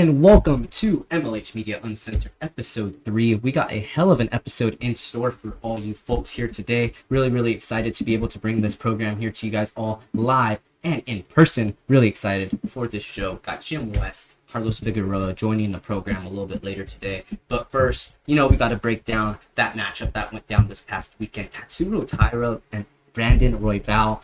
and welcome to MLH Media Uncensored episode 3. We got a hell of an episode in store for all you folks here today. Really excited to be able to bring this program here to you guys all live and in person. Really excited for this show. Got Jim West, Carlos Figueroa joining the program a little bit later today. But first, we got to break down that matchup that went down this past weekend. Tiara and Brandon Royval.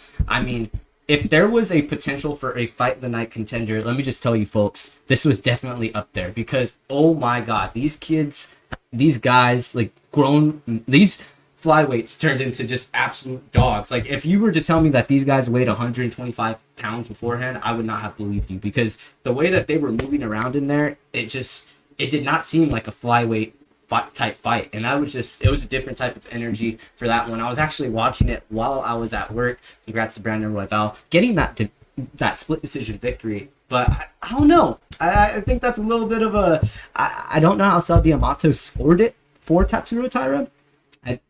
If there was a potential for a fight of the night contender, let me just tell you folks, this was definitely up there because, oh my God, these guys, these flyweights turned into just absolute dogs. Like, if you were to tell me that these guys weighed 125 pounds beforehand, I would not have believed you because the way that they were moving around in there, it did not seem like a flyweight type fight, and it was a different type of energy for that one. I was actually watching it while I was at work. Congrats to Brandon Royval getting that split decision victory, but I don't know. I think that's a little bit of I don't know how Sal Diamato scored it for Tatsuro Taira.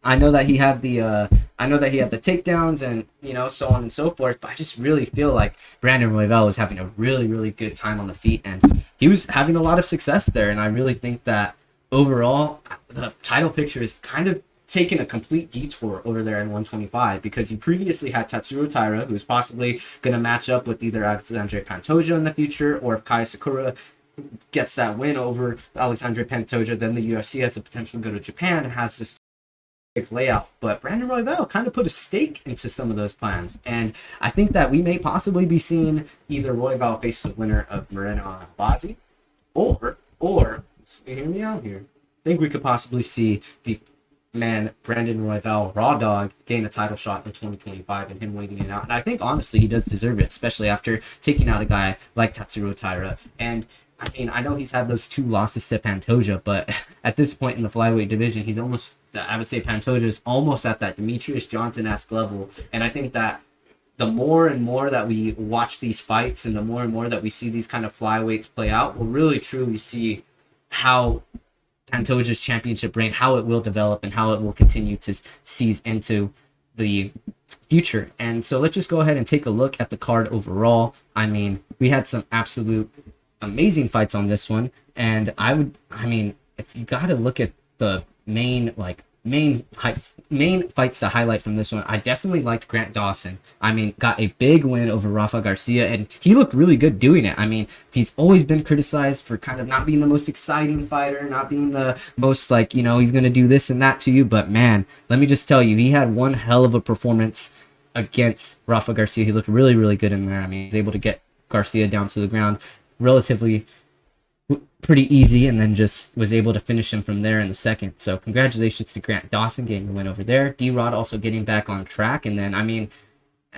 I know that he had the takedowns and so on and so forth, but I just really feel like Brandon Royval was having a really good time on the feet, and he was having a lot of success there, and I really think that overall, the title picture is kind of taking a complete detour over there in 125 because you previously had Tatsuro Taira, who is possibly going to match up with either Alexandre Pantoja in the future, or if Kai Sakura gets that win over Alexandre Pantoja, then the UFC has the potential to go to Japan and has this layout. But Brandon Royval kind of put a stake into some of those plans, and I think that we may possibly be seeing either Royval face the winner of Moreno and Abazi, or hear me out here. I think we could possibly see the man Brandon Royval, Raw Dog, gain a title shot in 2025 and him waiting it out. And I think honestly he does deserve it, especially after taking out a guy like Tatsuro Taira. And I know he's had those 2 losses to Pantoja, but at this point in the flyweight division, he's almost, I would say Pantoja is almost at that Demetrius Johnson-esque level. And I think that the more and more that we watch these fights and the more and more that we see these kind of flyweights play out, we'll really truly see how Pantoja's championship reign, how it will develop and how it will continue to seize into the future. And so let's just go ahead and take a look at the card overall. We had some absolute amazing fights on this one, and if you got to look at the main fights to highlight from this one, I definitely liked Grant Dawson. Got a big win over Rafa Garcia, and he looked really good doing it. He's always been criticized for kind of not being the most exciting fighter, not being the most he's going to do this and that to you, but man, let me just tell you, he had one hell of a performance against Rafa Garcia. He looked really good in there. He was able to get Garcia down to the ground relatively pretty easy, and then just was able to finish him from there in the second. So congratulations to Grant Dawson getting the win over there. D-Rod also getting back on track, and then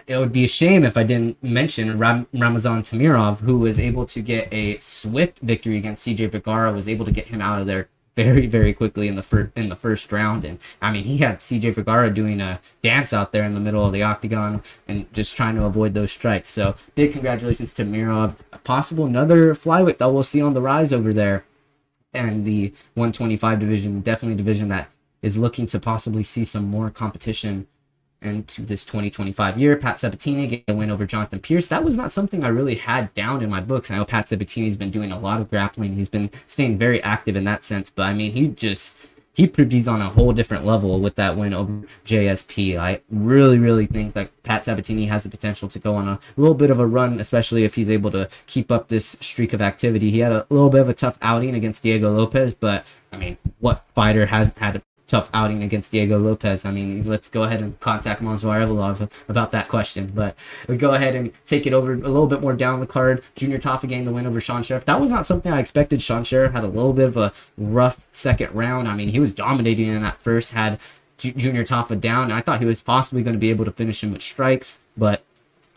it would be a shame if I didn't mention Ramazan Tamirov, who was able to get a swift victory against CJ Vergara, was able to get him out of there very quickly in the first round. And he had CJ Vergara doing a dance out there in the middle of the octagon and just trying to avoid those strikes. So big congratulations to Tamirov. Possible another flyweight that we'll see on the rise over there. And the 125 division, definitely a division that is looking to possibly see some more competition into this 2025 year. Pat Sabatini getting a win over Jonathan Pierce. That was not something I really had down in my books. I know Pat Sabatini's been doing a lot of grappling. He's been staying very active in that sense, but he proved he's on a whole different level with that win over JSP. I really think that Pat Sabatini has the potential to go on a little bit of a run, especially if he's able to keep up this streak of activity. He had a little bit of a tough outing against Diego Lopez, but what fighter has had a tough outing against Diego Lopez? Let's go ahead and contact Monzoar Evolov about that question. But we go ahead and take it over a little bit more down the card. Junior Taffa getting the win over Sean Sheriff. That was not something I expected. Sean Sheriff had a little bit of a rough second round. He was dominating in that first, had Junior Taffa down. I thought he was possibly going to be able to finish him with strikes, but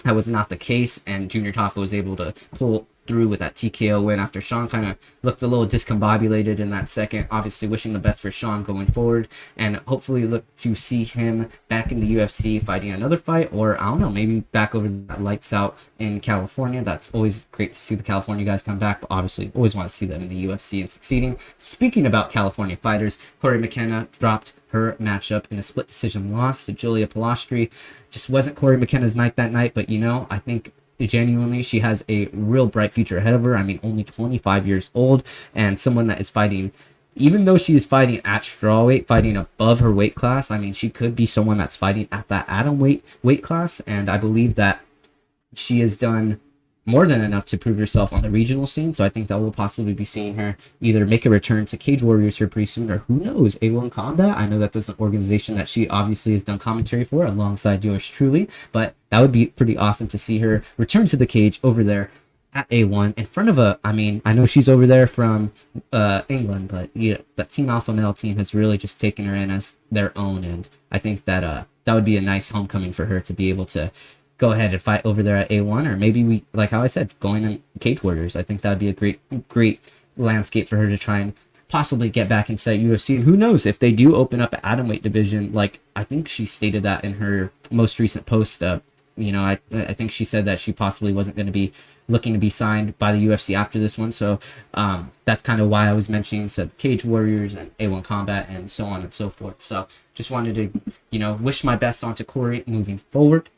that was not the case, and Junior Taffa was able to pull through with that TKO win after Sean kind of looked a little discombobulated in that second. Obviously wishing the best for Sean going forward, and hopefully look to see him back in the UFC fighting another fight, or I don't know, maybe back over that lights out in California. That's always great to see the California guys come back, but obviously always want to see them in the UFC and succeeding. Speaking about California fighters, Corey McKenna dropped her matchup in a split decision loss to Julia Palastri. Just wasn't Corey McKenna's night that night, but I think genuinely, she has a real bright future ahead of her. I mean, only 25 years old, and someone that is fighting, even though she is fighting at strawweight, fighting above her weight class, I mean, she could be someone that's fighting at that atom weight class, and I believe that she has done more than enough to prove herself on the regional scene. So I think that we'll possibly be seeing her either make a return to Cage Warriors here pretty soon, or who knows, A1 Combat. I know that there's an organization that she obviously has done commentary for alongside yours truly, but that would be pretty awesome to see her return to the cage over there at A1 in front of I mean, I know she's over there from England, but yeah, that Team Alpha Male team has really just taken her in as their own, and I think that that would be a nice homecoming for her to be able to go ahead and fight over there at A1, or maybe we, like how I said, going in Cage Warriors. I think that would be a great landscape for her to try and possibly get back into that UFC. And who knows, if they do open up an atomweight division, like I think she stated that in her most recent post. I think she said that she possibly wasn't going to be looking to be signed by the UFC after this one. So that's kind of why I was mentioning said Cage Warriors and A1 Combat and so on and so forth. So just wanted to, wish my best onto Corey moving forward.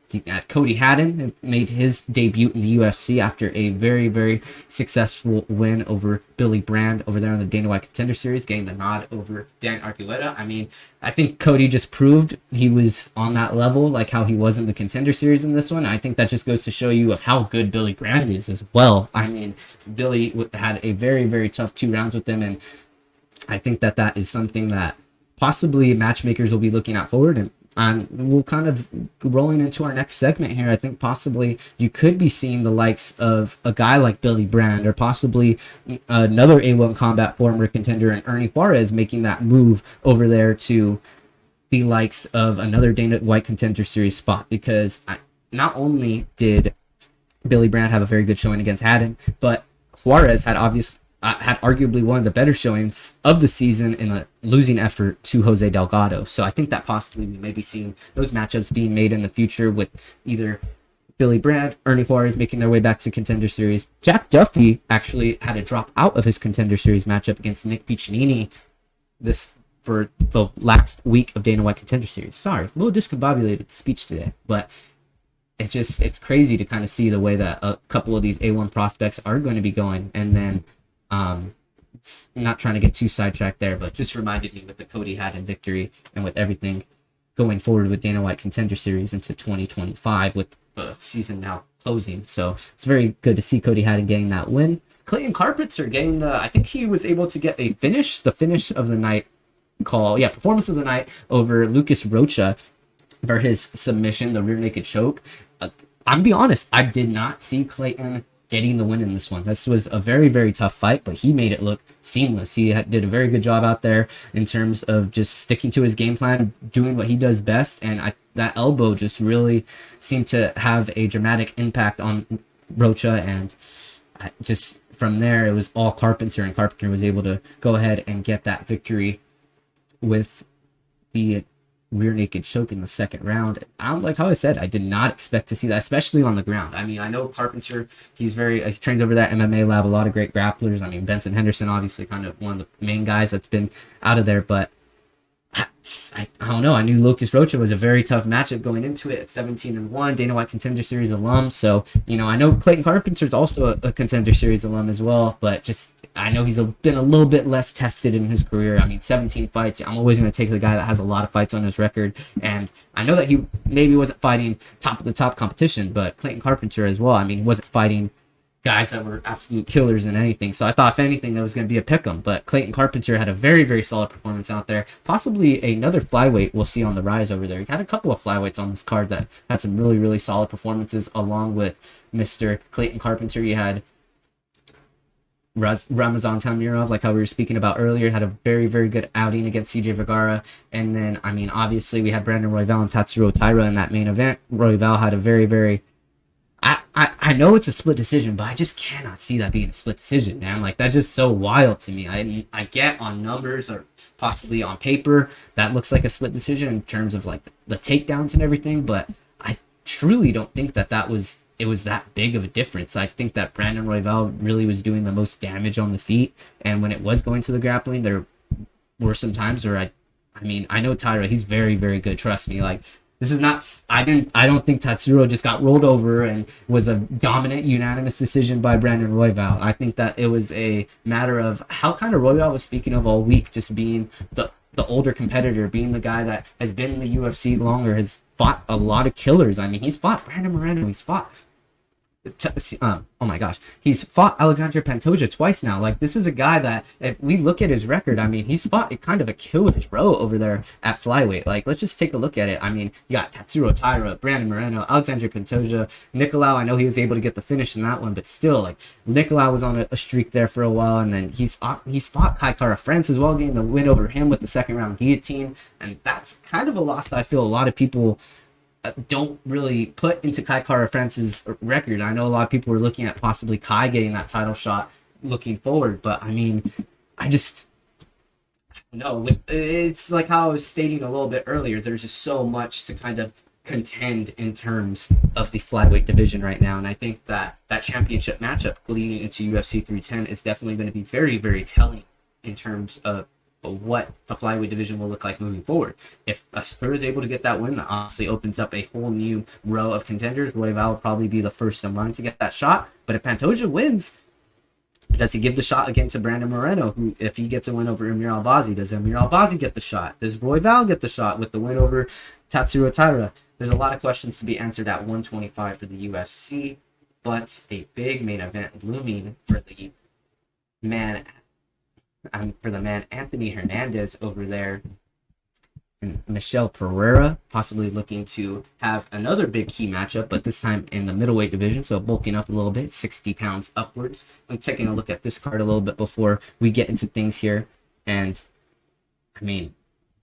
Cody Haddon made his debut in the UFC after a very, very successful win over Billy Brand over there on the Dana White Contender Series, getting the nod over Dan Argueta. I mean, I think Cody just proved he was on that level, like how he was in the Contender Series in this one. I think that just goes to show you of how good Billy Brand is as well. I mean, Billy had a very, very tough 2 rounds with him, and I think that that is something that possibly matchmakers will be looking at forward. And we'll kind of rolling into our next segment here. I think possibly you could be seeing the likes of a guy like Billy Brand, or possibly another A1 Combat former contender and Ernie Juarez making that move over there to the likes of another Dana White Contender Series spot, because not only did Billy Brand have a very good showing against Haddon, but Juarez had arguably one of the better showings of the season in a losing effort to Jose Delgado. So I think that possibly we may be seeing those matchups being made in the future with either Billy Brand, Ernie Juarez making their way back to Contender Series. Jack Duffy actually had to drop out of his Contender Series matchup against Nick Piccinini for the last week of Dana White Contender Series. Sorry, a little discombobulated speech today, but it's crazy to kind of see the way that a couple of these A1 prospects are going to be going. And then it's not trying to get too sidetracked there, but just reminded me with the Cody Haddon victory and with everything going forward with Dana White Contender Series into 2025 with the season now closing. So it's very good to see Cody Haddon getting that win. Clayton Carpenter getting I think he was able to get the finish of the night performance of the night over Lucas Rocha for his submission, the rear naked choke. I'm gonna be honest, I did not see Clayton getting the win in this one. This was a very, very tough fight, but he made it look seamless. He did a very good job out there in terms of just sticking to his game plan, doing what he does best, and that elbow just really seemed to have a dramatic impact on Rocha, and just from there, it was all Carpenter, and Carpenter was able to go ahead and get that victory with the rear naked choke in the second round. Like how I said, I did not expect to see that, especially on the ground. I mean, I know Carpenter, he trains over that MMA lab, a lot of great grapplers. I mean, Benson Henderson, obviously kind of one of the main guys that's been out of there, but I don't know. I knew Lucas Rocha was a very tough matchup going into it at 17-1, Dana White Contender Series alum. So, I know Clayton Carpenter's also a Contender Series alum as well, but I know he's been a little bit less tested in his career. I mean, 17 fights. I'm always going to take the guy that has a lot of fights on his record. And I know that he maybe wasn't fighting top of the top competition, but Clayton Carpenter as well. I mean, he wasn't fighting guys that were absolute killers in anything. So I thought, if anything, that was going to be a pick'em. But Clayton Carpenter had a very, very solid performance out there. Possibly another flyweight we'll see on the rise over there. He had a couple of flyweights on this card that had some really, really solid performances along with Mr. Clayton Carpenter. You had Ramazan Tamirov, like how we were speaking about earlier, had a very, very good outing against CJ Vergara. And then, I mean, obviously we had Brandon Royval and Tatsuro Taira in that main event. Royval had a very, very... I know it's a split decision, but I just cannot see that being a split decision, man. Like, that's just so wild to me. I get on numbers or possibly on paper that looks like a split decision in terms of like the takedowns and everything, but I truly don't think that it was that big of a difference. I think that Brandon Royval really was doing the most damage on the feet, and when it was going to the grappling, there were some times where I know Tyra, he's very, very good, trust me. Like, This is not. I don't think Tatsuro just got rolled over and was a dominant, unanimous decision by Brandon Royval. I think that it was a matter of how kind of Royval was speaking of all week, just being the older competitor, being the guy that has been in the UFC longer, has fought a lot of killers. I mean, he's fought Brandon Moreno, he's fought oh my gosh, he's fought Alexandre Pantoja twice now. Like, this is a guy that, if we look at his record, I mean, he's fought kind of a killer's row over there at flyweight. Like, let's just take a look at it. I mean, you got Tatsuro Taira, Brandon Moreno, Alexandre Pantoja, Nicolau. I know he was able to get the finish in that one, but still, like, Nicolau was on a streak there for a while, and then he's fought Kai Kara France as well, getting the win over him with the second round guillotine, and that's kind of a loss that I feel a lot of people don't really put into Kai Kara France's record. I know a lot of people were looking at possibly Kai getting that title shot looking forward, but I mean, I just no. It's like how I was stating a little bit earlier. There's just so much to kind of contend in terms of the flyweight division right now, and I think that that championship matchup leading into UFC 310 is definitely going to be very, very telling in terms of what the flyweight division will look like moving forward. If Spur is able to get that win, that obviously opens up a whole new row of contenders. Royval will probably be the first in line to get that shot. But if Pantoja wins, does he give the shot again to Brandon Moreno? Who, if he gets a win over Emir Albazi, does Emir Albazi get the shot? Does Royval get the shot with the win over Tatsuro Taira? There's a lot of questions to be answered at 125 for the UFC, but a big main event looming for the man Anthony Hernandez over there, and Michel Pereira possibly looking to have another big key matchup, but this time in the middleweight division, so bulking up a little bit, 60 pounds upwards. I'm taking a look at this card a little bit before we get into things here, and I mean,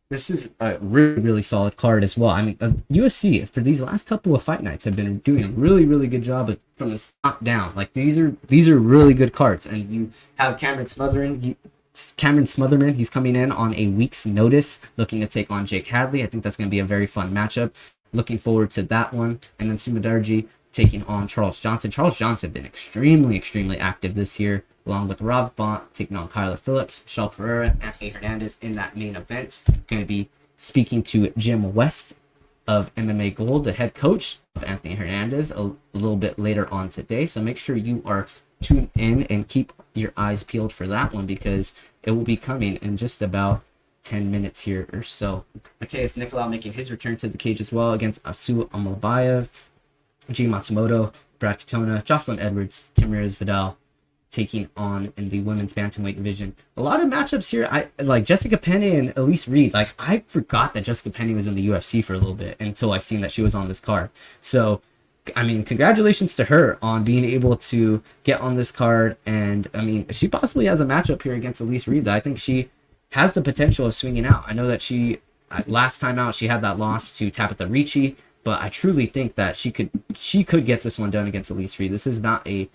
this is a really, really solid card as well. I mean, UFC for these last couple of fight nights have been doing a really, really good job from the top down. Like, these are really good cards, and you have Cameron Smotherman, he's coming in on a week's notice, looking to take on Jake Hadley. I think that's going to be a very fun matchup. Looking forward to that one. And then Sumadarji taking on Charles Johnson. Charles Johnson been extremely, extremely active this year, along with Rob Font taking on Kyler Phillips, Michel Pereira, Anthony Hernandez in that main event. Going to be speaking to Jim West of MMA Gold, the head coach of Anthony Hernandez, a little bit later on today. So make sure you are tuned in and keep your eyes peeled for that one, because it will be coming in just about 10 minutes here or so. Mateus Nicolau making his return to the cage as well against Asu Amobayev, G Matsumoto, Brad Katona, Jocelyn Edwards, Tamiris Vidal taking on in the women's bantamweight division. A lot of matchups here. I like Jessica Penne and Elise Reed. Like, I forgot that Jessica Penne was in the UFC for a little bit until I seen that she was on this card. So I mean, congratulations to her on being able to get on this card. And I mean, she possibly has a matchup here against Elise Reed that I think she has the potential of swinging out. I know that she, last time out, she had that loss to Tabitha Ricci, but I truly think that she could get this one done against Elise Reed. This is not a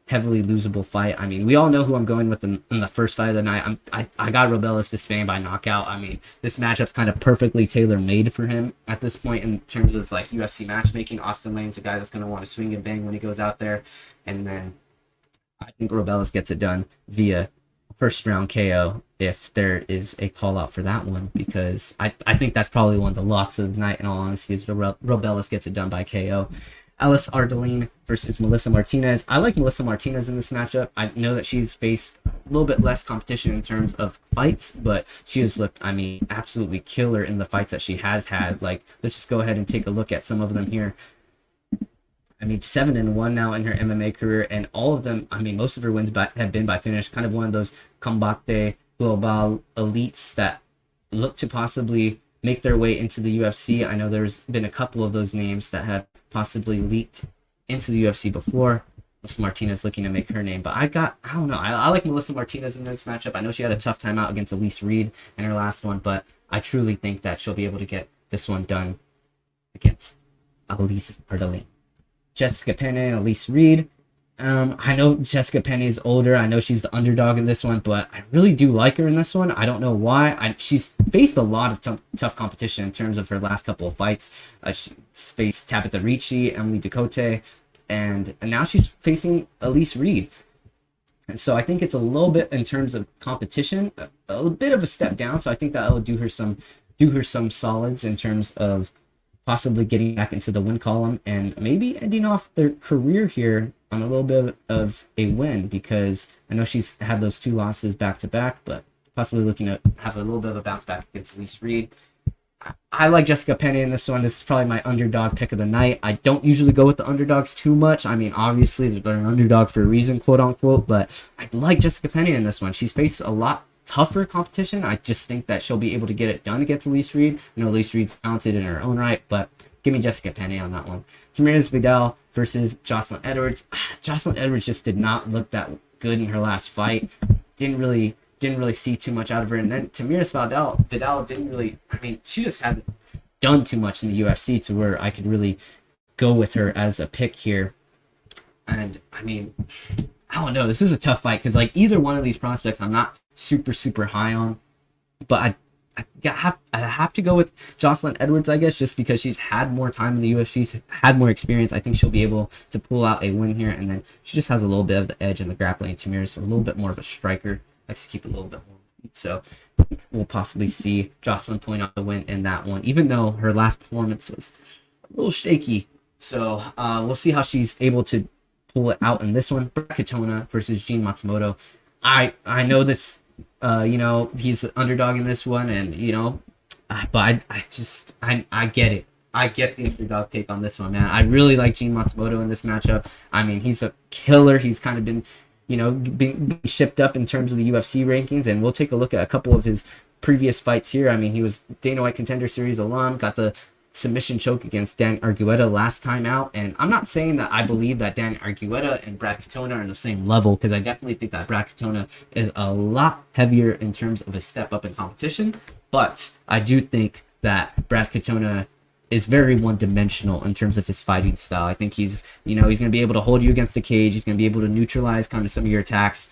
heavily losable fight. I mean, we all know who I'm going with in the first fight of the night. I got Robelis to Spain by knockout. I mean, this matchup's kind of perfectly tailor-made for him at this point in terms of like UFC matchmaking. Austin Lane's a guy that's going to want to swing and bang when he goes out there, and then I think Robelis gets it done via first round KO if there is a call out for that one, because I think that's probably one of the locks of the night, in all honesty, is Robelis gets it done by KO. Alice Ardeline versus Melissa Martinez. I like Melissa Martinez in this matchup. I know that she's faced a little bit less competition in terms of fights, but she has looked, I mean, absolutely killer in the fights that she has had. Like, let's just go ahead and take a look at some of them here. I mean, 7-1 now in her MMA career, and all of them, I mean, most of her wins have been by finish. Kind of one of those Combate Global elites that look to possibly make their way into the UFC. I know there's been a couple of those names that have possibly leaked into the UFC before. Melissa Martinez looking to make her name, but I don't know. I like Melissa Martinez in this matchup. I know she had a tough time out against Elise Reed in her last one, but I truly think that she'll be able to get this one done against Alice Ardeline. Jessica Penne and Elise Reed. I know Jessica Penne is older. I know she's the underdog in this one, but I really do like her in this one. I don't know why. She's faced a lot of tough competition in terms of her last couple of fights. She's faced Tabitha Ricci, Emily Ducote, and now she's facing Elise Reed. And so I think it's a little bit, in terms of competition, a bit of a step down. So I think that will do her some solids in terms of possibly getting back into the win column and maybe ending off their career here on a little bit of a win, because I know she's had those 2 losses back to back, but possibly looking to have a little bit of a bounce back against Elise Reed. I like Jessica Penne in this one. This is probably my underdog pick of the night. I don't usually go with the underdogs too much. I mean, obviously, they're an underdog for a reason, quote unquote, but I like Jessica Penne in this one. She's faced a lot tougher competition. I just think that she'll be able to get it done against Elise Reed. I know Elise Reed's talented in her own right, but give me Jessica Penne on that one. Tamires Vidal versus Jocelyn Edwards. Jocelyn Edwards just did not look that good in her last fight. Didn't really see too much out of her. And then Tamires Vidal didn't really, I mean, she just hasn't done too much in the UFC to where I could really go with her as a pick here. And I mean, I don't know. This is a tough fight because like either one of these prospects I'm not super high on, but I have to go with Jocelyn Edwards, I guess, just because she's had more time in the UFC, she's had more experience. I think she'll be able to pull out a win here, and then she just has a little bit of the edge in the grappling. Tamires a little bit more of a striker, likes to keep a little bit more feet, so we'll possibly see Jocelyn point out the win in that one, even though her last performance was a little shaky. So we'll see how she's able to pull it out in this one. Brad Katona versus Jean Matsumoto. I know this, he's an underdog in this one, and but I get it. I get the underdog take on this one, man. I really like Jean Matsumoto in this matchup. I mean, he's a killer. He's kind of been, being shipped up in terms of the UFC rankings, and we'll take a look at a couple of his previous fights here. I mean, he was Dana White Contender Series alum, got the submission choke against Dan Argueta last time out, and I'm not saying that I believe that Dan Argueta and Brad Katona are on the same level, because I definitely think that Brad Katona is a lot heavier in terms of a step up in competition, but I do think that Brad Katona is very one-dimensional in terms of his fighting style. I think he's going to be able to hold you against the cage. He's going to be able to neutralize kind of some of your attacks,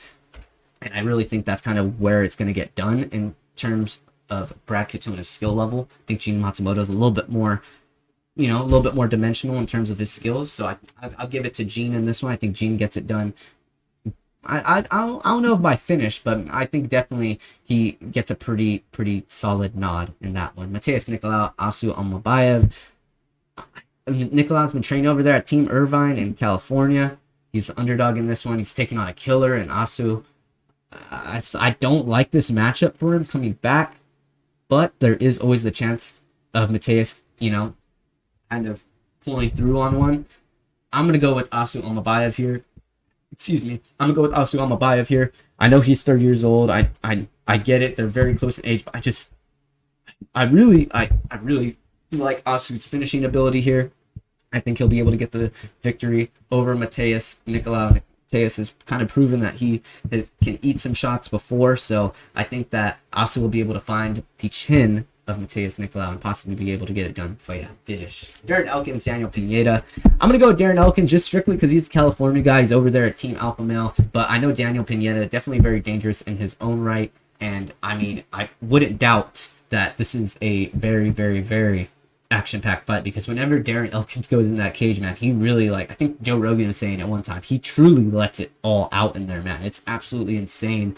and I really think that's kind of where it's going to get done in terms of Brad Katona's skill level. I think Jean Matsumoto is a little bit more dimensional in terms of his skills, so I'll give it to Jean in this one. I think Jean gets it done. I don't know if by finish, but I think definitely he gets a pretty solid nod in that one. Mateus Nicolau, Asu Almabayev. Nicolau's been training over there at Team Irvine in California. He's the underdog in this one. He's taking on a killer, and Asu. I don't like this matchup for him coming back, but there is always the chance of Mateus, kind of pulling through on one. I'm going to go with Asu Almabayev here. Excuse me. I'm going to go with Asu Almabayev here. I know he's 30 years old. I get it. They're very close in age, but I really like Asu's finishing ability here. I think he'll be able to get the victory over Mateus Nicolau. Mateus has kind of proven that he can eat some shots before, so I think that Asu will be able to find the chin of Mateus Nicolau and possibly be able to get it done via finish. Darren Elkins, Daniel Pineda. I'm going to go with Darren Elkins just strictly because he's a California guy. He's over there at Team Alpha Male, but I know Daniel Pineda, definitely very dangerous in his own right, and I mean, I wouldn't doubt that this is a very action-packed fight, because whenever Darren Elkins goes in that cage, man, he really, I think Joe Rogan was saying at one time, he truly lets it all out in there, man. It's absolutely insane,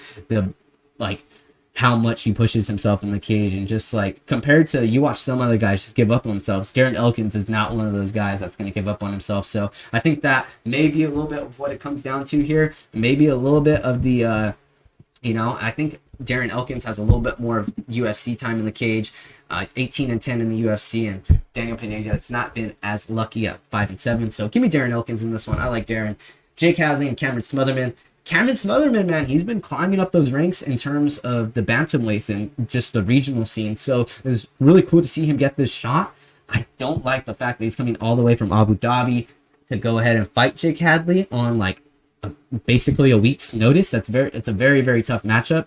how much he pushes himself in the cage, and just compared to, you watch some other guys just give up on themselves, Darren Elkins is not one of those guys that's going to give up on himself. So I think that maybe a little bit of what it comes down to here, maybe a little bit of the I think Darren Elkins has a little bit more of UFC time in the cage, 18-10 in the UFC, and Daniel Pineda has not been as lucky at 5-7. So give me Darren Elkins in this one. I like Darren. Jake Hadley and Cameron Smotherman. Cameron Smotherman, man, he's been climbing up those ranks in terms of the bantamweights and just the regional scene. So it's really cool to see him get this shot. I don't like the fact that he's coming all the way from Abu Dhabi to go ahead and fight Jake Hadley on basically a week's notice. It's a very tough matchup.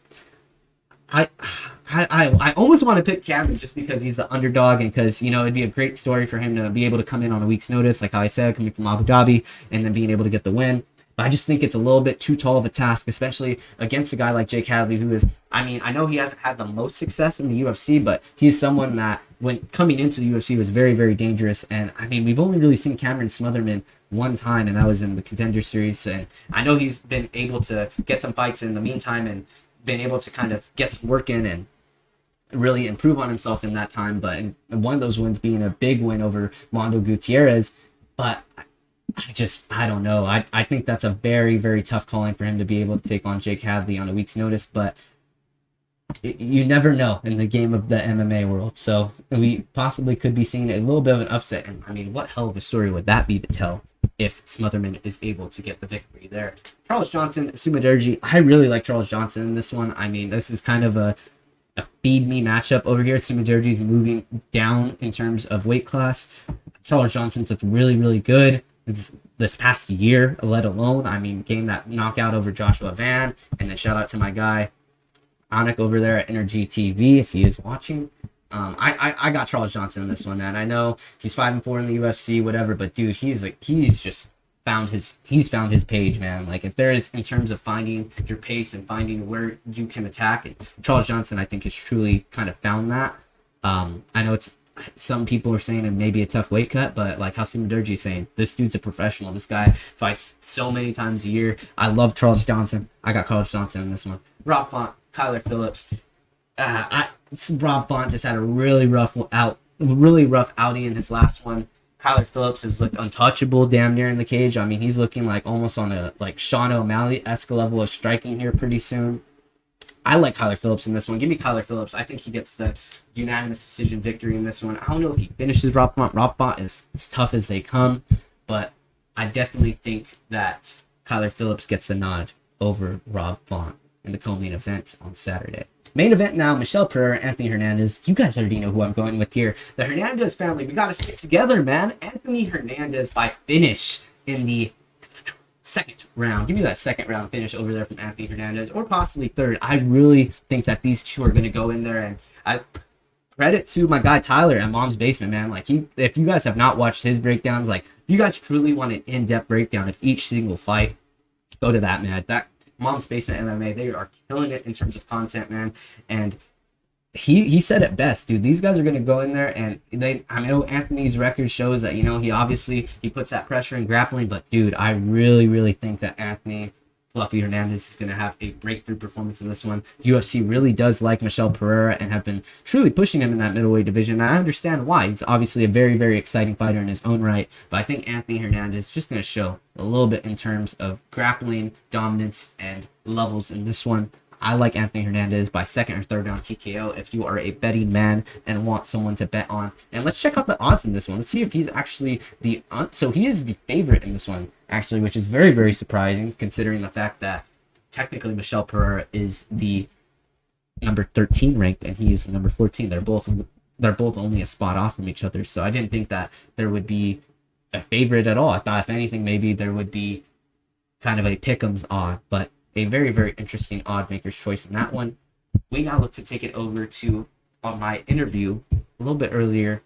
I almost want to pick Cameron just because he's the underdog, and because it'd be a great story for him to be able to come in on a week's notice, like how I said, coming from Abu Dhabi and then being able to get the win. But I just think it's a little bit too tall of a task, especially against a guy like Jake Hadley, who is, I know he hasn't had the most success in the UFC, but he's someone that, when coming into the UFC, was very dangerous. And we've only really seen Cameron Smotherman one time, and that was in the Contender Series. And I know he's been able to get some fights in the meantime and been able to kind of get some work in, and really improve on himself in that time. But and one of those wins being a big win over Mondo Gutierrez. But I don't know. I think that's a very, very tough calling for him to be able to take on Jake Hadley on a week's notice. But you never know in the game of the MMA world. So we possibly could be seeing a little bit of an upset. And I mean, what hell of a story would that be to tell if Smotherman is able to get the victory there? Charles Johnson, Sumaderji. I really like Charles Johnson in this one. I mean, this is kind of a feed me matchup over here. Sumaderji is moving down in terms of weight class. Charles Johnson's looked really, really good this past year, let alone, I mean, getting that knockout over Joshua Van. And then shout out to my guy Anik over there at Energy TV if he is watching. I got Charles Johnson in this one, man. I know he's 5-4 in the UFC, whatever, but dude, he's just found his page, man. Like, if there is, in terms of finding your pace and finding where you can attack, and Charles Johnson, I think, has truly kind of found that. I know some people are saying it may be a tough weight cut, but like how Sumaderji is saying, this dude's a professional. This guy fights so many times a year. I love Charles Johnson. I got Charles Johnson in this one. Rob Font, Kyler Phillips. Rob Font just had a really rough outing in his last one. Kyler Phillips has looked untouchable damn near in the cage. I mean, he's looking like almost on a like Sean O'Malley-esque level of striking here pretty soon. I like Kyler Phillips in this one. Give me Kyler Phillips. I think he gets the unanimous decision victory in this one. I don't know if he finishes Rob Font. Rob Font is as tough as they come, but I definitely think that Kyler Phillips gets the nod over Rob Font in the co-main event on Saturday. Main event now, Michelle Pereira, Anthony Hernandez. You guys already know who I'm going with here. The Hernandez family, we got to stick together, man. Anthony Hernandez by finish in the second round. Give me that second round finish over there from Anthony Hernandez, or possibly third. I really think that these two are going to go in there, and I credit to my guy Tyler at Mom's Basement, man. Like, if you guys have not watched his breakdowns, like, you guys truly want an in-depth breakdown of each single fight, go to that, man. That Mom's Basement MMA, they are killing it in terms of content, man. And he said it best, dude. These guys are going to go in there, and I know Anthony's record shows that, he puts that pressure in grappling, but dude, I really, really think that Anthony Fluffy Hernandez is going to have a breakthrough performance in this one. UFC really does like Michelle Pereira and have been truly pushing him in that middleweight division. And I understand why. He's obviously a very, very exciting fighter in his own right, but I think Anthony Hernandez is just going to show a little bit in terms of grappling, dominance, and levels in this one. I like Anthony Hernandez by second or third round TKO if you are a betting man and want someone to bet on. And let's check out the odds in this one. Let's see if he's actually so he is the favorite in this one, actually, which is very, very surprising considering the fact that technically Michelle Pereira is the number 13 ranked and he is number 14. They're both only a spot off from each other. So I didn't think that there would be a favorite at all. I thought, if anything, maybe there would be kind of a pick'em's odd, but a very, very interesting odd maker's choice in that one. We now look to take it over to my interview a little bit earlier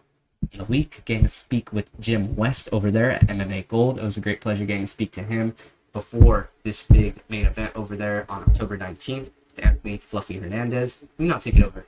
in the week, getting to speak with Jim West over there at MMA Gold. It was a great pleasure getting to speak to him before this big main event over there on October 19th with Anthony Fluffy Hernandez. We now take it over